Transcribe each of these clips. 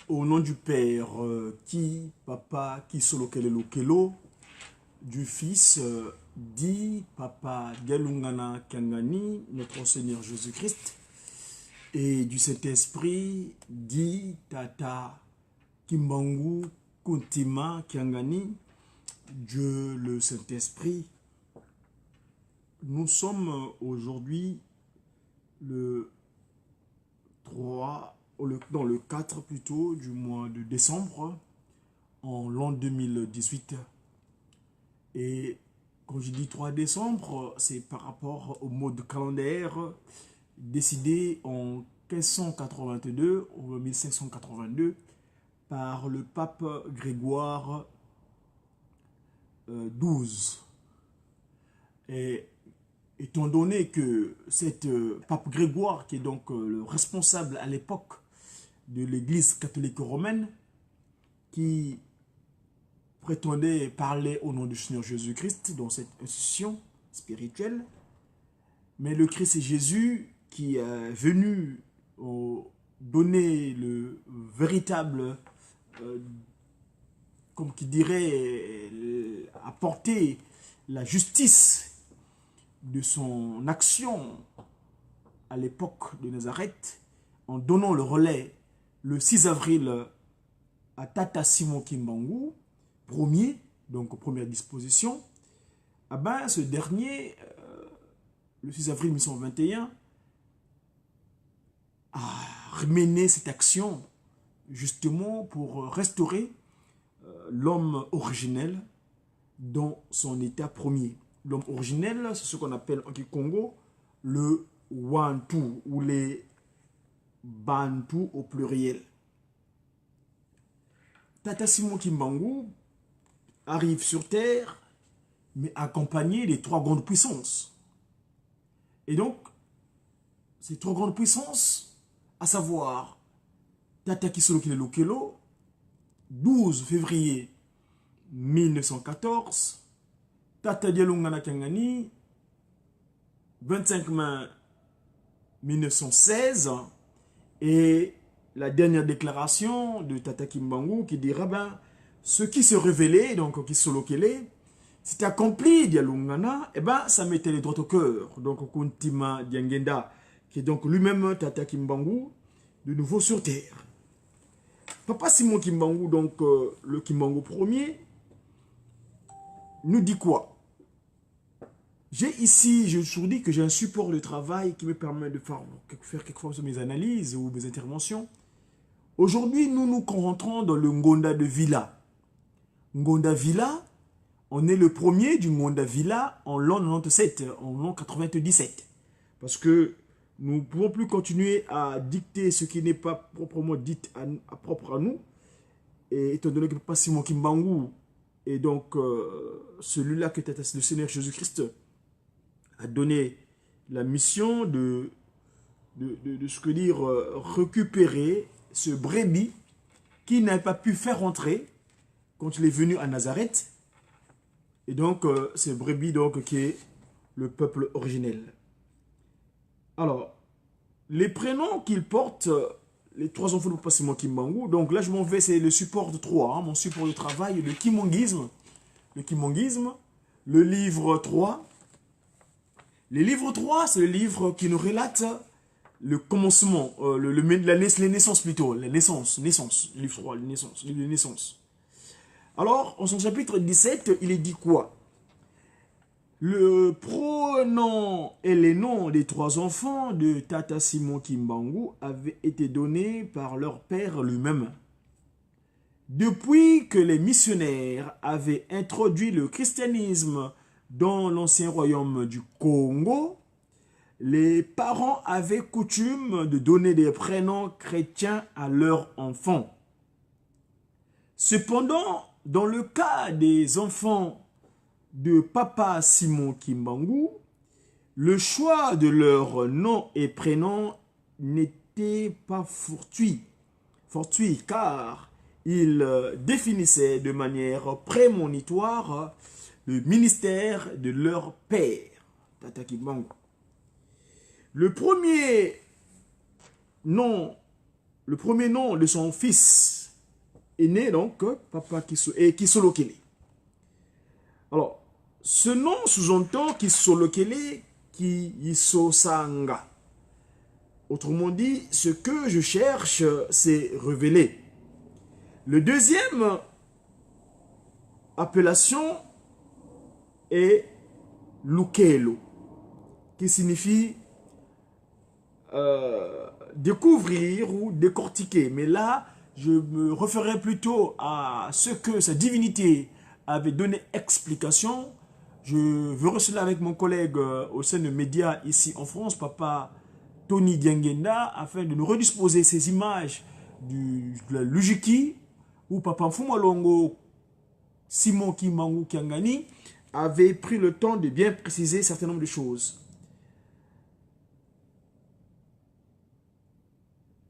Au nom du Père, qui, Papa, qui solo kelelo kelo, du Fils, dit Papa Galungana Kangani, notre Seigneur Jésus-Christ, et du Saint-Esprit, dit Tata Kimbangu Kuntima Kangani, Dieu le Saint-Esprit. Nous sommes aujourd'hui le 3, dans le 4 plutôt du mois de décembre en l'an 2018. Et quand je dis 3 décembre, c'est par rapport au mode calendaire décidé en 1582 ou 1582 par le pape Grégoire XII. Et étant donné que cet pape Grégoire, qui est donc le responsable à l'époque de l'Église catholique romaine, qui prétendait parler au nom du Seigneur Jésus-Christ dans cette institution spirituelle, mais le Christ et Jésus qui est venu donner le véritable, comme qui dirait, apporter la justice de son action à l'époque de Nazareth, en donnant le relais le 6 avril à Tata Simon Kimbangu, donc première disposition, ce dernier, le 6 avril 1921, a mené cette action justement pour restaurer l'homme originel dans son état premier. L'homme originel, c'est ce qu'on appelle en Congo le Wantu ou les Bantu au pluriel. Tata Simon Kimbangu arrive sur Terre, mais accompagné des 3 grandes puissances. Et donc, ces 3 grandes puissances, à savoir Tata Kisolo Kilelo Kelo, 12 février 1914, Tata Dialungana Kangani, 25 mai 1916, et la dernière déclaration de Tata Kimbangu qui dira ce qui se révélait, donc qui solo kele, c'était accompli Dialungana, ça mettait les droits au cœur. Donc Kuntima Diangenda, qui est donc lui-même Tata Kimbangu, de nouveau sur terre. Papa Simon Kimbangu, donc le Kimbangu premier, nous dit quoi? J'ai ici, je vous dis que j'ai un support de travail qui me permet de faire quelquefois mes analyses ou mes interventions. Aujourd'hui, nous rentrons dans le Ngonda de Villa. Ngonda Villa, on est le premier du Ngonda Villa en l'an 97, en l'an 97. Parce que nous ne pouvons plus continuer à dicter ce qui n'est pas proprement dit propre à nous. Et étant donné que Papa Simon Kimbangu est donc celui-là que le Seigneur Jésus-Christ a donné la mission de ce que dire, récupérer ce brebis qui n'a pas pu faire entrer quand il est venu à Nazareth. Et donc, ce brebis donc, qui est le peuple originel. Alors, les prénoms qu'il porte, les 3 enfants de Papa Simon Kimbangu, donc là je m'en vais, c'est le support de 3, mon support de travail, le kimongisme, le livre 3. Le livre 3, c'est le livre qui nous relate le commencement, les naissances plutôt, les naissances, livre 3, les naissances. Alors, en son chapitre 17, il est dit quoi? Le pronom et les noms des 3 enfants de Tata Simon Kimbangu avaient été donnés par leur père lui-même. Depuis que les missionnaires avaient introduit le christianisme dans l'ancien royaume du Congo, les parents avaient coutume de donner des prénoms chrétiens à leurs enfants. Cependant, dans le cas des enfants de Papa Simon Kimbangu, le choix de leur nom et prénom n'était pas fortuit car il définissait de manière prémonitoire le ministère de leur père, Tata Kimbangu. Le premier nom de son fils est né donc Papa Kisolokele. Alors, ce nom sous-entend Kisolokele Kisosanga. Autrement dit, ce que je cherche, c'est révélé. Le deuxième appellation est Lukelo, qui signifie découvrir ou décortiquer. Mais là, je me référerai plutôt à ce que sa divinité avait donné explication. Je verrai cela avec mon collègue au sein de médias ici en France, Papa Tony Diangenda, afin de nous redisposer ces images de la Lujiki, où Papa Mfumalongo Simon Kimangou Kiangani avait pris le temps de bien préciser un certain nombre de choses.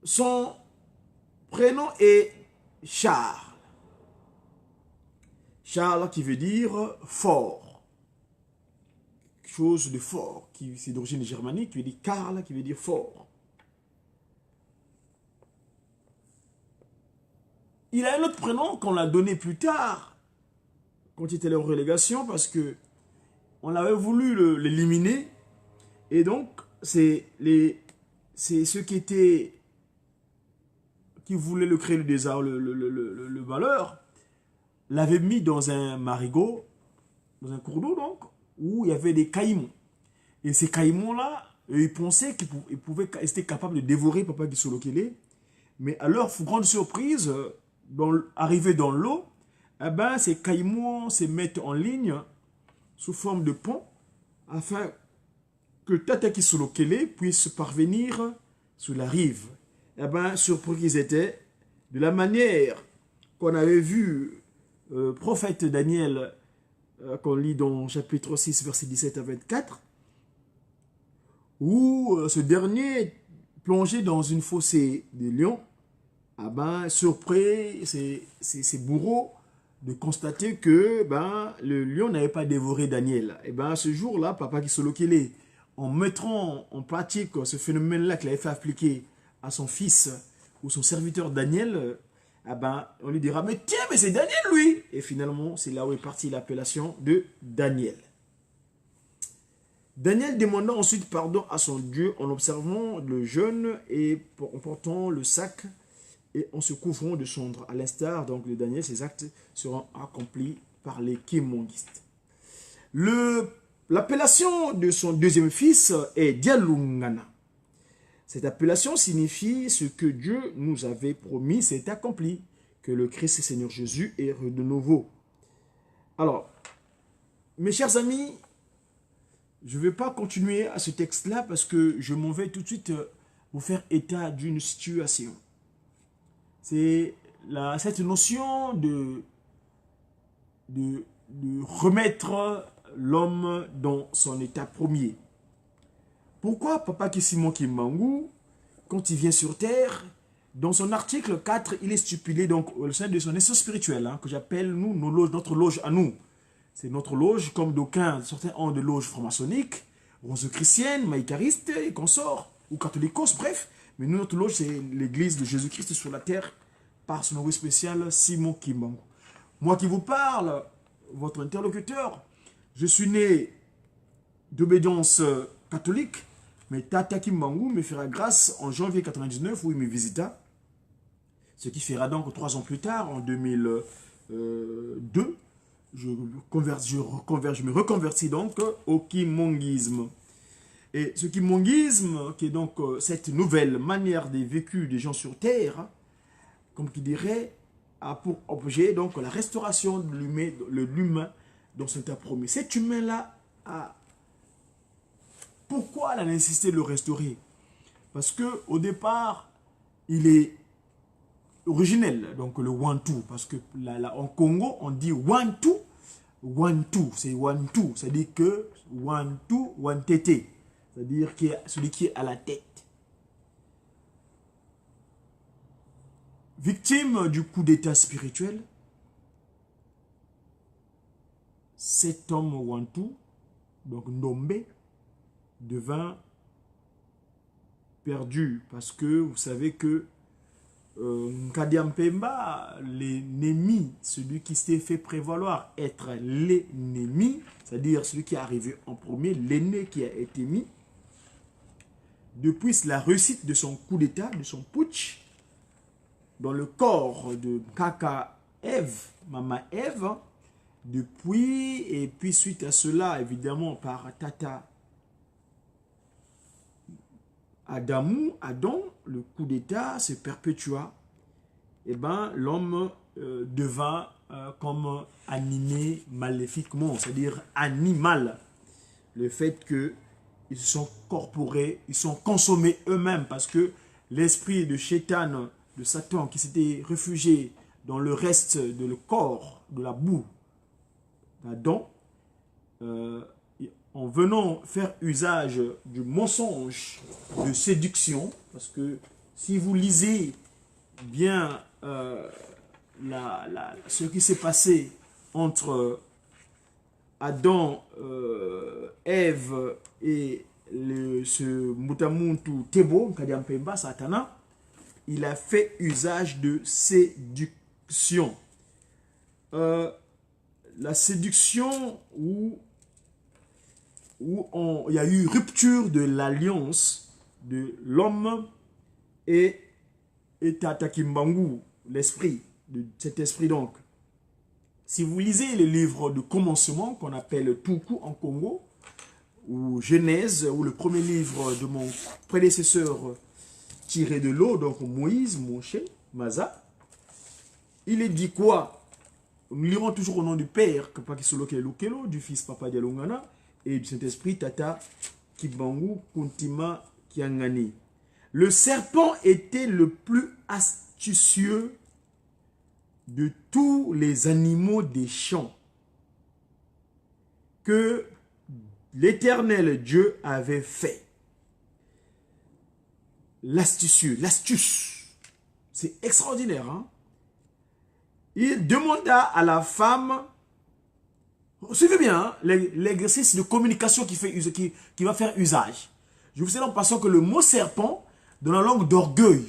Son prénom est Charles. Charles qui veut dire fort. Quelque chose de fort, c'est d'origine germanique, qui veut dire Karl, qui veut dire fort. Il a un autre prénom qu'on l'a donné plus tard, quand il était en relégation, parce que on avait voulu l'éliminer. Et donc, c'est ceux qui voulaient le créer le désert, le malheur, l'avaient mis dans un marigot, dans un cours d'eau donc, où il y avait des caïmons. Et ces caïmons-là, ils pensaient qu'ils étaient capables de dévorer Papa Kisolokele. Mais à leur grande surprise, arrivés dans l'eau, eh ben, ces caïmons se mettent en ligne sous forme de pont afin que Tata Kisolokele puisse parvenir sur la rive. Eh ben, surpris qu'ils étaient, de la manière qu'on avait vu prophète Daniel, qu'on lit dans chapitre 6, verset 17 à 24, où ce dernier plongé dans une fossée de lions, ah ben, surpris ses bourreaux de constater que le lion n'avait pas dévoré Daniel. Et ben, ce jour-là, Papa Kisolokele, en mettant en pratique ce phénomène-là qu'il avait fait appliquer à son fils ou son serviteur Daniel, on lui dira, mais tiens, mais c'est Daniel lui. Et finalement, c'est là où est partie l'appellation de Daniel. Daniel demanda ensuite pardon à son Dieu en observant le jeûne et en portant le sac et en se couvrant de cendres. À l'instar donc de Daniel, ces actes seront accomplis par les kimongistes. L'appellation de son deuxième fils est Dialungana. Cette appellation signifie ce que Dieu nous avait promis s'est accompli, que le Christ Seigneur Jésus est de nouveau. Alors, mes chers amis, je ne vais pas continuer à ce texte-là parce que je m'en vais tout de suite vous faire état d'une situation. C'est cette notion de remettre l'homme dans son état premier. Pourquoi Papa Simon Kimbangu, quand il vient sur terre, dans son article 4, il est stipulé donc au sein de son essence spirituelle, que j'appelle notre loge à nous. C'est notre loge, comme d'aucuns, certains ont de loges franc-maçonniques, rose-chrétiennes, maïcaristes et consorts, ou catholicos, bref. Mais nous, notre loge, c'est l'église de Jésus-Christ sur la terre, par son envoyé spécial Simon Kimbangu. Moi qui vous parle, votre interlocuteur, je suis né d'obédience catholique, mais Tata Kimbangu me fera grâce en janvier 99 où il me visita, ce qui fera donc 3 ans plus tard, en 2002, je me reconvertis donc au kimongisme. Et ce kimongisme, qui est donc cette nouvelle manière de vécu des gens sur terre, comme qui dirait, a pour objet donc la restauration de l'humain dans son état promis. Cet humain-là a... Pourquoi la nécessité de le restaurer? Parce que au départ, il est originel, donc le Wantu, parce que là, en Congo, on dit Wantu, c'est Wantu, c'est-à-dire que Wantu, Wantete, c'est-à-dire celui qui est à la tête. Victime du coup d'état spirituel, cet homme Wantu, donc Ndombe, devint perdu parce que vous savez que Nkadiam Pemba, l'ennemi, celui qui s'est fait prévaloir être l'ennemi, c'est-à-dire celui qui est arrivé en premier, l'aîné qui a été mis, depuis la réussite de son coup d'État, de son putsch, dans le corps de Kaka Eve, Mama Eve, depuis, et puis suite à cela, évidemment, par Tata Adam, le coup d'État se perpétua, et ben l'homme devint comme animé maléfiquement, c'est-à-dire animal. Le fait qu'ils se sont corporés, ils sont consommés eux-mêmes, parce que l'esprit de Shaitan, de Satan, qui s'était réfugié dans le reste de le corps, de la boue d'Adam, en venant faire usage du mensonge de séduction, parce que si vous lisez bien ce qui s'est passé entre Adam, Ève et ce Mutamuntu Tebo, Nkadiam Pemba, Satana, il a fait usage de séduction. La séduction où il y a eu rupture de l'alliance de l'homme et Tata Kimbangu, l'esprit, de cet esprit donc. Si vous lisez le livre de commencement qu'on appelle Tuku en Congo, ou Genèse, ou le premier livre de mon prédécesseur tiré de l'eau, donc Moïse, Moshe, Maza, il est dit quoi? Nous lirons toujours au nom du Père, du Fils Papa Dialungana, et du Saint-Esprit Tata Kimbangu Kuntima Kiangani. Le serpent était le plus astucieux de tous les animaux des champs que l'Éternel Dieu avait fait. L'astucieux, l'astuce, c'est extraordinaire. Hein? Il demanda à la femme, suivez bien hein, l'exercice de communication qui va faire usage. Je vous sais en passant que le mot serpent, dans la langue d'orgueil,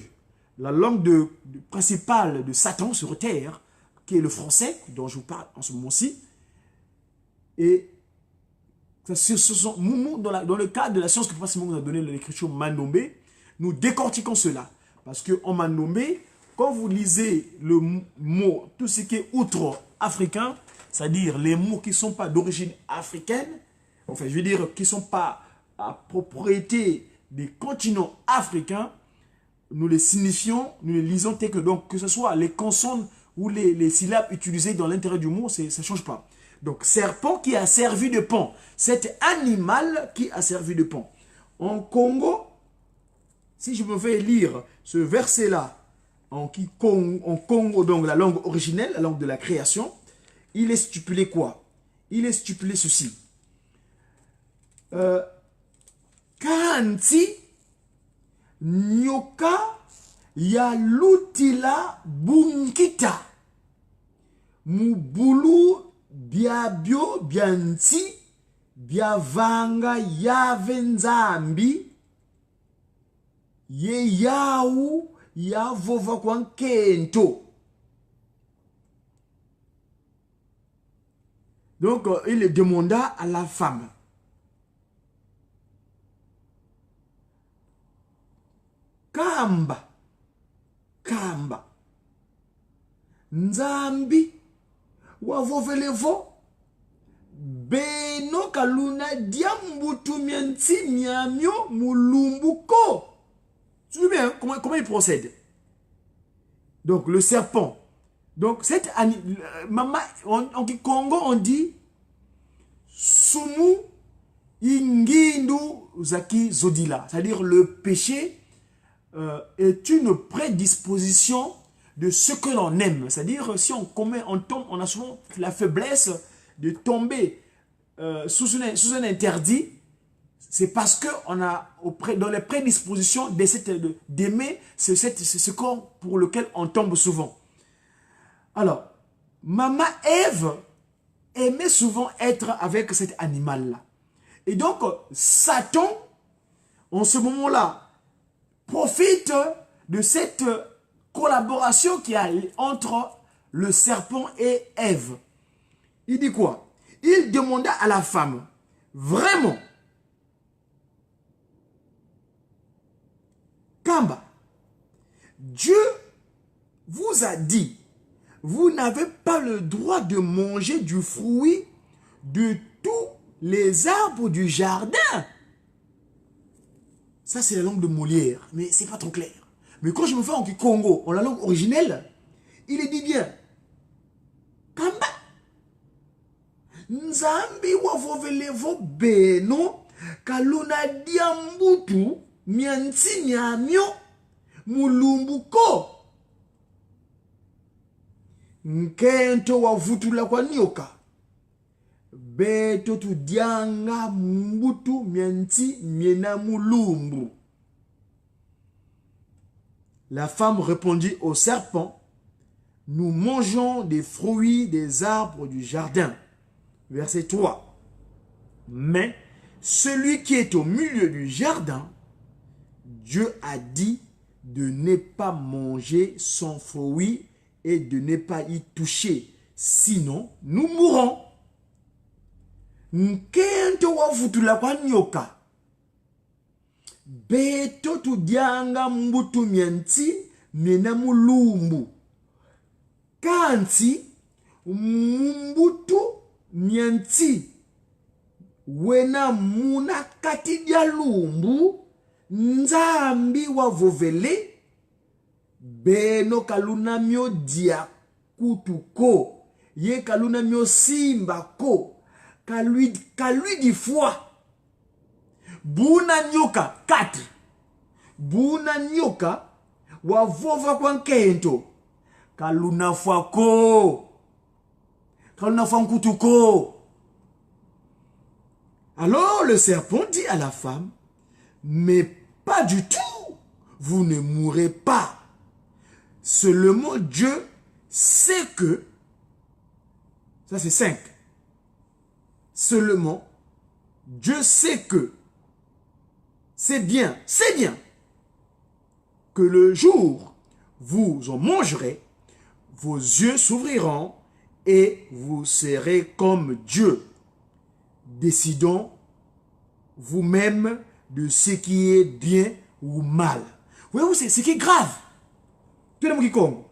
la langue principale de Satan sur terre, qui est le français, dont je vous parle en ce moment-ci, et dans le cadre de la science que Papa Simon nous a donné l'écriture Mandombe, nous décortiquons cela. Parce qu'en Mandombe, quand vous lisez le mot, tout ce qui est outre-africain, c'est-à-dire les mots qui ne sont pas d'origine africaine, enfin je veux dire qui ne sont pas à propriété des continents africains, nous les signifions, nous les lisons tel que, donc, que ce soit les consonnes ou les syllabes utilisées dans l'intérieur du mot, ça ne change pas. Donc, serpent qui a servi de pont. Cet animal qui a servi de pont. En Congo, si je me fais lire ce verset-là, en Congo, donc la langue originelle, la langue de la création, il est stipulé quoi? Il est stipulé ceci. Kanti nyoka ya lutila bunkita mubulu biabio bianti biavanga yave nzambi ye yau yavova kwa nkento. Donc il demanda à la femme, Kamba, nzambi, wavovelevo, beno kaluna diambutu mianti miamio mulumbuko. Tu vois bien comment il procède? Donc le serpent. Donc cette maman, en Congo on dit Sumu ingindu zaki zodila. C'est-à-dire le péché est une prédisposition de ce que l'on aime. C'est-à-dire, si on commet, on tombe, on a souvent la faiblesse de tomber sous un interdit. C'est parce qu'on a, dans les prédispositions d'aimer ce corps pour lequel on tombe souvent. Alors, Maman Ève aimait souvent être avec cet animal-là. Et donc, Satan, en ce moment-là, profite de cette collaboration qu'il y a entre le serpent et Ève. Il dit quoi? Il demanda à la femme, vraiment, Kamba, Dieu vous a dit, vous n'avez pas le droit de manger du fruit de tous les arbres du jardin. Ça, c'est la langue de Molière, mais c'est pas trop clair. Mais quand je me fais en Congo, en la langue originelle, il est dit bien, Kamba, Nzambi wavovelevo beno, kaluna diambutu, mianti nyamyo, mulumbuko. Nkento wavutula kwa nyoka. Beto tu dianga mbutu mianti miena mulumbu. La femme répondit au serpent, nous mangeons des fruits des arbres du jardin. Verset 3. Mais celui qui est au milieu du jardin, Dieu a dit de ne pas manger son fruit et de ne pas y toucher, sinon nous mourrons. Nkento wavutula kwa nyoka. Beto tu dianga mbutu mianti miena mulumbu. Kanti mbutu mianti wena muna kati dia lumbu Nzambi wavovele beno kaluna mio dia kutuko ye kaluna mio simba ko kalui di foi buna nyoka 4 buna nyoka wavova kwa nkento kaluna fako kaluna fankutuko. Alors le serpent dit à la femme, mais pas du tout, vous ne mourrez pas. Seulement Dieu sait que, ça c'est 5, seulement Dieu sait que, c'est bien, que le jour vous en mangerez, vos yeux s'ouvriront et vous serez comme Dieu. Décidons vous-même de ce qui est bien ou mal. Voyez-vous, c'est ce qui est grave. Tout le monde qui compte.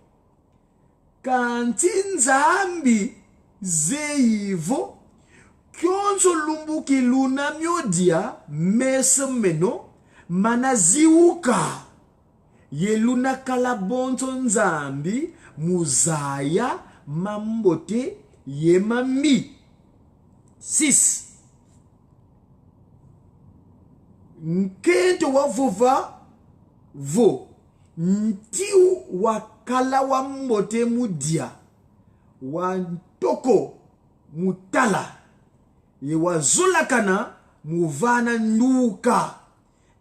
Quand Nzambi zeivo, kyonzo lumbu ki luna miodia, mesemeno, manaziuka. Ye luna kalabonto Nzambi, muzaya, mambote, ye mami. 6. Nkento wavova vo ntiu wakala wa mbote mudia wantoko mutala ye wazulakana muvana nuka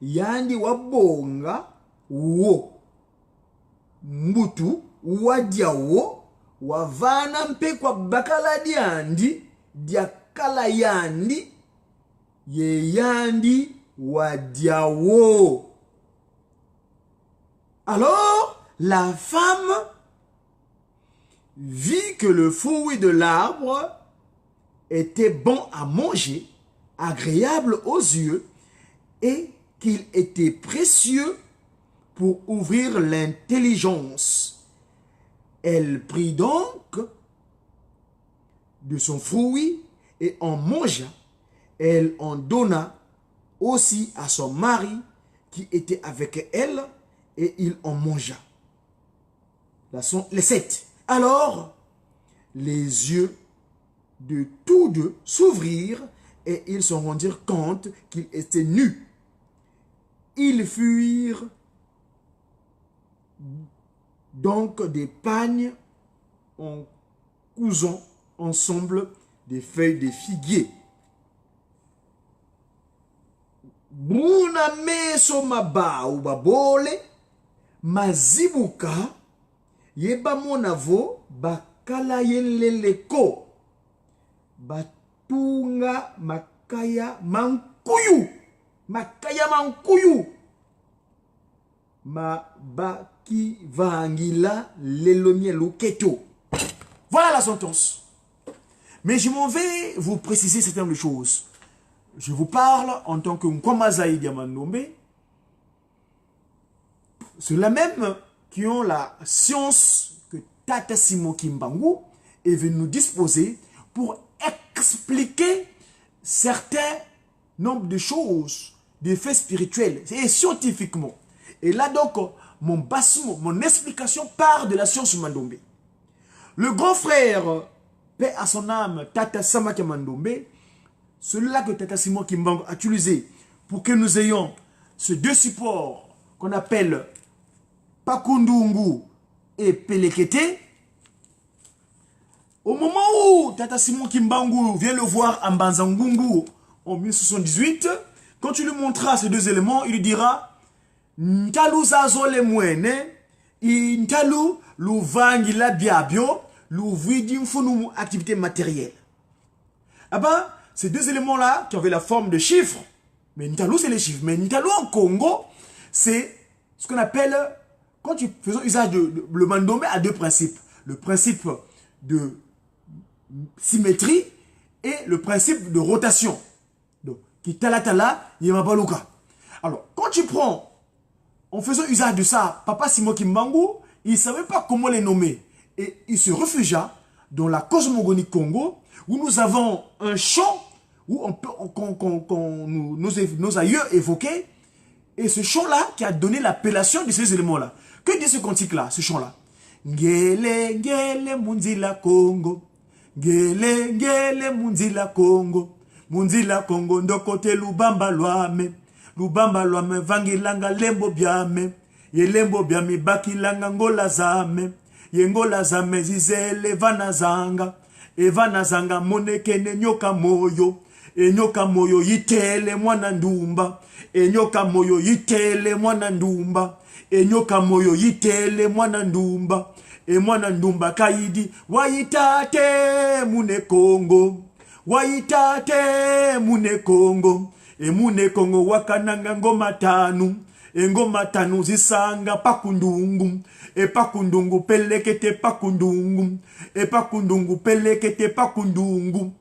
yandi wabonga wo mbutu wadia wo wavana mpe kwa bakala diandi diakala yandi ye yandi wadiawo. Alors, la femme vit que le fruit de l'arbre était bon à manger, agréable aux yeux, et qu'il était précieux pour ouvrir l'intelligence. Elle prit donc de son fruit et en mangea. Elle en donna aussi à son mari qui était avec elle, et il en mangea. Les 7. Alors, les yeux de tous deux s'ouvrirent et ils se rendirent compte qu'ils étaient nus. Ils fuirent donc des pagnes en cousant ensemble des feuilles de figuier. Bruna meso maba ou babole mazibuka yeba monavo bakala yeleleko batunga makaya mankuyu Mabaki vangila lelomie loketo. Voilà la sentence. Mais je m'en vais vous préciser certaines choses. Je vous parle en tant que Nkwamazaï Diamandombe. Ceux-là même qui ont la science que Tata Simon Kimbangu est venu nous disposer pour expliquer certains nombres de choses, des faits spirituels et scientifiquement. Et là donc, mon explication part de la science Mandombe. Le grand frère, paix à son âme, Tata Samaki Mandombe, celui-là que Tata Simon Kimbangu a utilisé pour que nous ayons ces deux supports qu'on appelle Pakundungu et Pelekete. Au moment où Tata Simon Kimbangu vient le voir en Banzangungu en 1978, quand tu lui montras ces deux éléments, il lui dira Ntalu zazole mwene, Ntalu luvangi la biabio, l'ouvidi mfunu activité matérielle. Ah ben, ces deux éléments-là qui avaient la forme de chiffres, mais Ntalu c'est les chiffres, mais Ntalu en Congo, c'est ce qu'on appelle, quand tu fais usage le Mandombe a deux principes. Le principe de symétrie et le principe de rotation. Donc, qui tala, yemabaluka. Alors, quand tu prends, en faisant usage de ça, Papa Simon Kimbangu, il ne savait pas comment les nommer. Et il se réfugia dans la cosmogonie Congo, où nous avons un chant, où nos aïeux évoquaient, et ce chant-là qui a donné l'appellation de ces éléments-là. Que dit ce cantique-là, ce chant-là? Ngele, ngele, munzila Congo. Ngele, ngele, munzila Congo. Munzila Congo, ndokote lubamba luame. Lubamba luame, vangilanga lembo biame. Ye lembo biame, bakilanga ngola zame. Ye ngola zame, zizele vana zanga. E vana zanga, monekene nyoka moyo. E nyoka moyo yitele mwana ndumba. E nyoka moyo yitele mwana ndumba. E nyoka moyo yitele mwana ndumba. E mwana ndumba kaidi. Waitate mune Congo. Waitate mune Congo. E mune Congo wakananga ngoma tanu. E ngoma tanu zisanga pakundungu. E pakundungu pelekete pakundungu. E pakundungu pelekete pakundungu.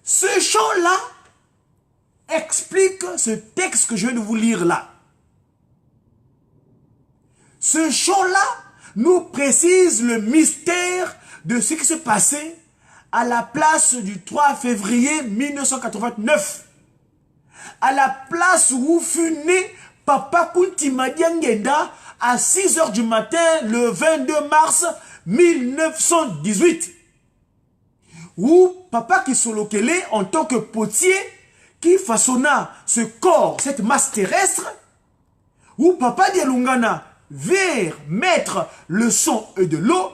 Ce chant-là explique ce texte que je viens de vous lire là. Ce chant-là nous précise le mystère de ce qui s'est passé à la place du 3 février 1989. À la place où fut né Papa Kuntima Diangenda à 6 h du matin le 22 mars 1918. Où Papa Kisolokele, en tant que potier, qui façonna ce corps, cette masse terrestre, où Papa Dialungana vient mettre le sang et de l'eau,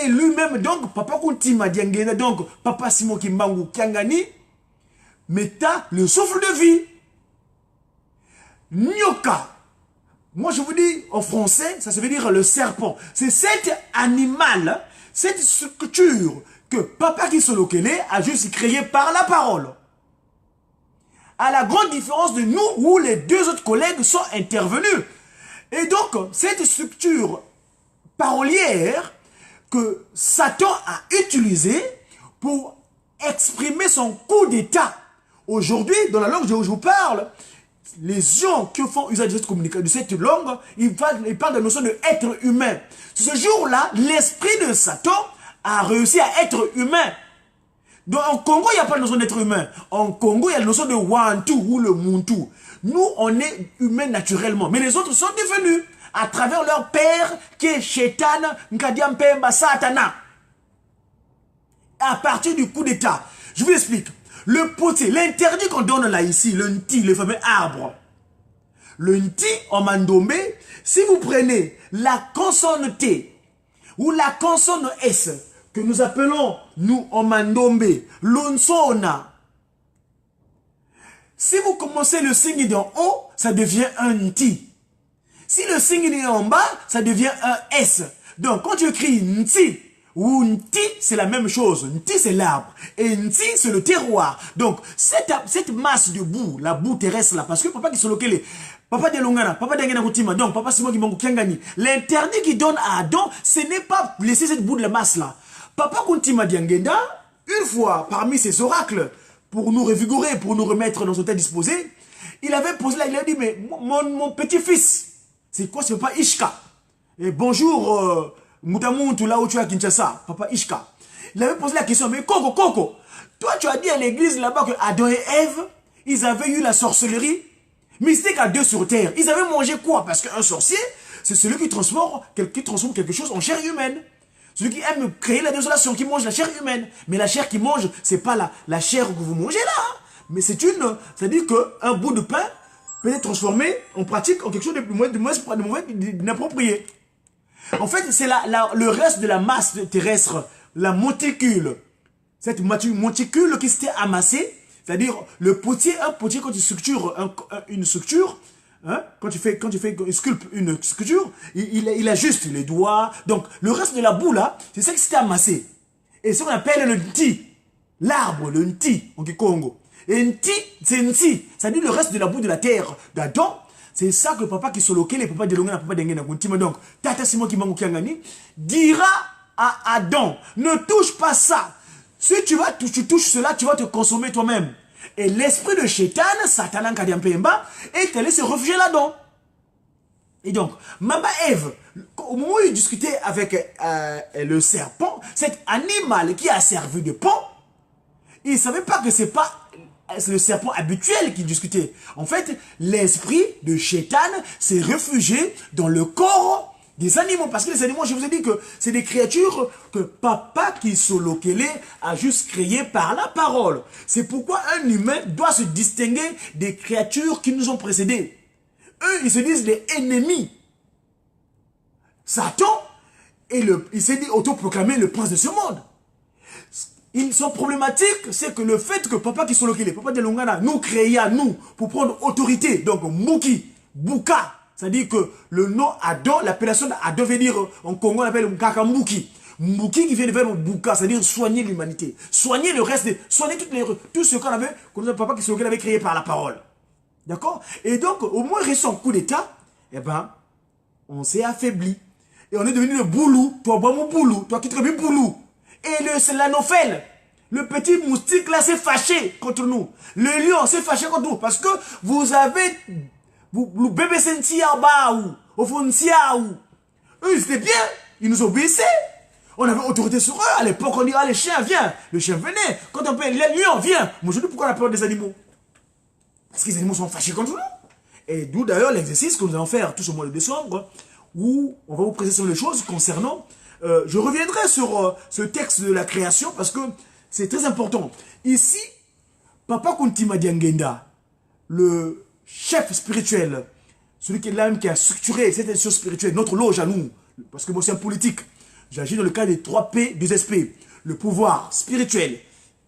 et lui-même, donc, Papa Kuntima Diangena, donc, Papa Simon Kimbangu Kiangani, metta le souffle de vie. Nyoka. Moi, je vous dis, en français, ça veut dire le serpent. C'est cet animal, cette structure que Papa Kisolokele a juste créé par la parole. À la grande différence de nous, où les deux autres collègues sont intervenus. Et donc, cette structure parolière que Satan a utilisée pour exprimer son coup d'état. Aujourd'hui, dans la langue dont je vous parle, les gens qui font usage de cette communication, de cette langue, ils parlent de la notion d'être humain. Ce jour-là, l'esprit de Satan a réussi à être humain. Donc en Congo, il n'y a pas de notion d'être humain. En Congo, il y a la notion de Wantu ou le Muntu. Nous, on est humains naturellement. Mais les autres sont devenus à travers leur père qui est Shetan, Nkadiampemba, Satana. À partir du coup d'état. Je vous explique. Le potier, l'interdit qu'on donne là ici, le Nti, le fameux arbre. Le Nti, en Mandombe, si vous prenez la consonne T ou la consonne S, que nous appelons, nous, en Mandombe, l'Unsona. Si vous commencez le signe d'en haut, ça devient un Nti. Si le signe est en bas, ça devient un S. Donc, quand tu écris Nti ou Nti, c'est la même chose. Nti, c'est l'arbre. Et Nti, c'est le terroir. Donc, cette masse de boue, la boue terrestre là, parce que papa qui se locale, papa de Longana, papa d'Angena Koutima, donc papa Simon qui manque Kiangani, l'interdit qu'il donne à Adam, ce n'est pas laisser cette boue de la masse là. Papa Koutima Diangenda, une fois parmi ses oracles, pour nous revigorer, pour nous remettre dans son état disposé, il avait posé là, il a dit, mais mon petit-fils, c'est quoi, c'est pas Ishka? Et bonjour, Moutamountou, là où tu es à Kinshasa, papa Ishka. Il avait posé la question, mais Coco, toi tu as dit à l'église là-bas que Adam et Ève, ils avaient eu la sorcellerie, mystique à deux sur terre. Ils avaient mangé quoi? Parce qu'un sorcier, c'est celui qui transforme quelque chose en chair humaine. Celui qui aime créer la désolation, qui mange la chair humaine. Mais la chair qu'il mange, c'est pas la chair que vous mangez là. Hein. Mais c'est-à-dire qu'un bout de pain peut être transformé en pratique en quelque chose de moins inapproprié. En fait, c'est le reste de la masse terrestre, la monticule. Cette monticule qui s'était amassée, c'est-à-dire un potier quand tu structures une structure, hein, quand tu sculptes une sculpture, il ajuste les doigts. Donc, le reste de la boue là, c'est ça qui s'était amassé. Et c'est ce qu'on appelle le Nti. L'arbre, le Nti, en Congo. Et Nti, c'est Nti. Ça dit le reste de la boue de la terre d'Adam. C'est ça que papa qui soloke, les papa de Longana, papa d'Engena Kuntima. Donc, Tata Simon qui manque Kiangani, dira à Adam, ne touche pas ça. Si tu touches cela, tu vas te consommer toi-même. Et l'esprit de Shaitan, Satan, Kadiampemba, est allé se réfugier là-dedans. Et donc, Mama Ève, au moment où il discutait avec le serpent, cet animal qui a servi de pont, il ne savait pas que c'est le serpent habituel qui discutait. En fait, l'esprit de Shaitan s'est réfugié dans le corps des animaux. Parce que les animaux, je vous ai dit que c'est des créatures que papa qui Solokele a juste créées par la parole. C'est pourquoi un humain doit se distinguer des créatures qui nous ont précédés. Eux, ils se disent les ennemis. Satan, il s'est dit autoproclamé le prince de ce monde. Ils sont problématiques, c'est que le fait que papa qui Solokele, papa de Longana, nous créa, nous, pour prendre autorité, donc Mouki, Bouka, c'est-à-dire que le nom Adam, l'appellation d'Adam veut dire, en Congo on appelle Mkaka Mouki. Mouki qui vient de faire Bouka, c'est-à-dire soigner l'humanité. Soigner le reste, soigner tout ce qu'on avait, que notre papa qui Solokele avait créé par la parole. D'accord? Et donc, au moins récent coup d'état, eh ben, on s'est affaibli. Et on est devenu le boulou. Toi, bon, mon boulou. Toi qui te bien boulou. Et c'est l'anophèle. Le petit moustique là s'est fâché contre nous. Le lion s'est fâché contre nous. Parce que vous avez. Vous bébé sentia ou au fond ou. Eux, ils étaient bien. Ils nous obéissaient. On avait autorité sur eux. À l'époque, on dit, ah, les chiens, viens. Le chien venait. Quand on paye, les lions, viens. Mais aujourd'hui, pourquoi on a peur des animaux? Parce que les animaux sont fâchés contre nous. Et d'où d'ailleurs l'exercice que nous allons faire tout ce mois de décembre, où on va vous présenter sur les choses concernant. Je reviendrai sur ce texte de la création parce que c'est très important. Ici, Papa Kuntima Diangenda, le chef spirituel, celui qui est l'âme qui a structuré cette institution spirituelle, notre loge à nous, parce que moi c'est un politique, j'agis dans le cadre des 3 P, 2 SP, le pouvoir spirituel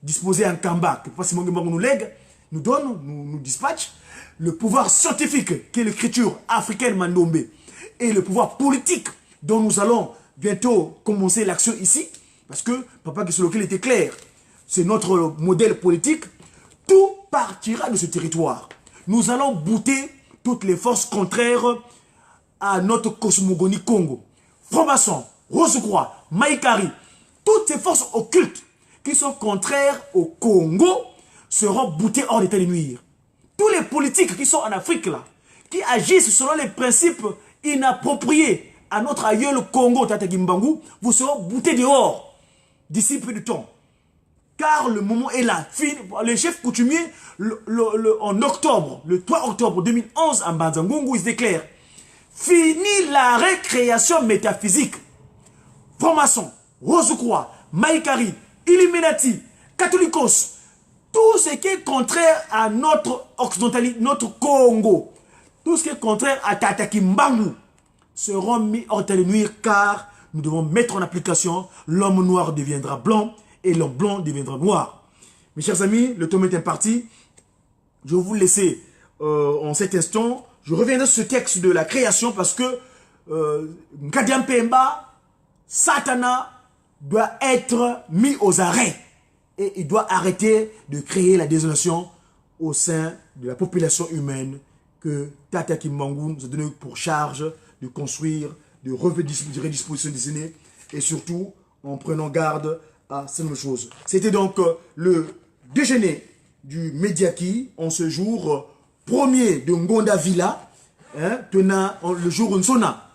disposé en Kamba, que Papa Simon nous lègue, nous donne, nous dispatche, le pouvoir scientifique, qui est l'écriture africaine Mandombe, et le pouvoir politique, dont nous allons bientôt commencer l'action ici, parce que Papa Kisolokele était clair, c'est notre modèle politique, tout partira de ce territoire. Nous allons bouter toutes les forces contraires à notre cosmogonie Congo. Franc-maçon, Rose-Croix, Maïkari, toutes ces forces occultes qui sont contraires au Congo seront boutées hors d'état de nuire. Tous les politiques qui sont en Afrique là, qui agissent selon les principes inappropriés à notre aïeul Congo, Tata Kimbangu, vous serez boutés dehors d'ici peu de temps. Car le moment est là. Le chef coutumier, en octobre, le 3 octobre 2011, en Banzangungu, il se déclare fini la récréation métaphysique. Franc-maçon, Rose-Croix, Maïkari, Illuminati, Catholicos, tout ce qui est contraire à notre occidentalité, notre Congo, tout ce qui est contraire à Tata Kimbangu, seront mis hors de nuire car nous devons mettre en application l'homme noir deviendra blanc et l'homme blanc deviendra noir. Mes chers amis, le tome est imparti. Je vais vous laisser en cet instant. Je reviendrai sur ce texte de la création parce que Nkadiam Pemba, Satana, doit être mis aux arrêts. Et il doit arrêter de créer la désolation au sein de la population humaine que Tata Kimbangu nous a donné pour charge de construire, de redisposition des aînés et surtout en prenant garde à ces mêmes choses. C'était donc le déjeuner du Mediaki en ce jour premier de Ngonda Villa, tenant le jour Nsona.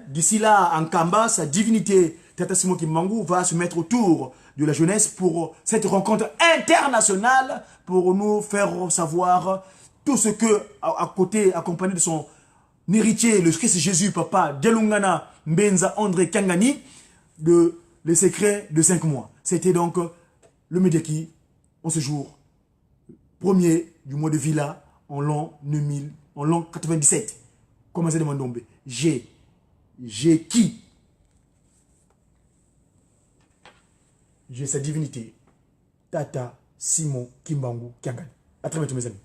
D'ici là, en Kamba, sa divinité Tata Simon Kimbangu va se mettre autour de la jeunesse pour cette rencontre internationale pour nous faire savoir tout ce que, à côté, accompagné de son héritier, le Christ Jésus, Papa Dialungana Mbenza André Kangani, de les secrets de 5 mois. C'était donc le Mediaki en ce jour premier du mois de Villa en l'an 2000, en l'an 97. Commencez de Mandombe. J'ai qui? J'ai sa divinité, Tata Simon Kimbangu Kiangani. À très bientôt mes amis.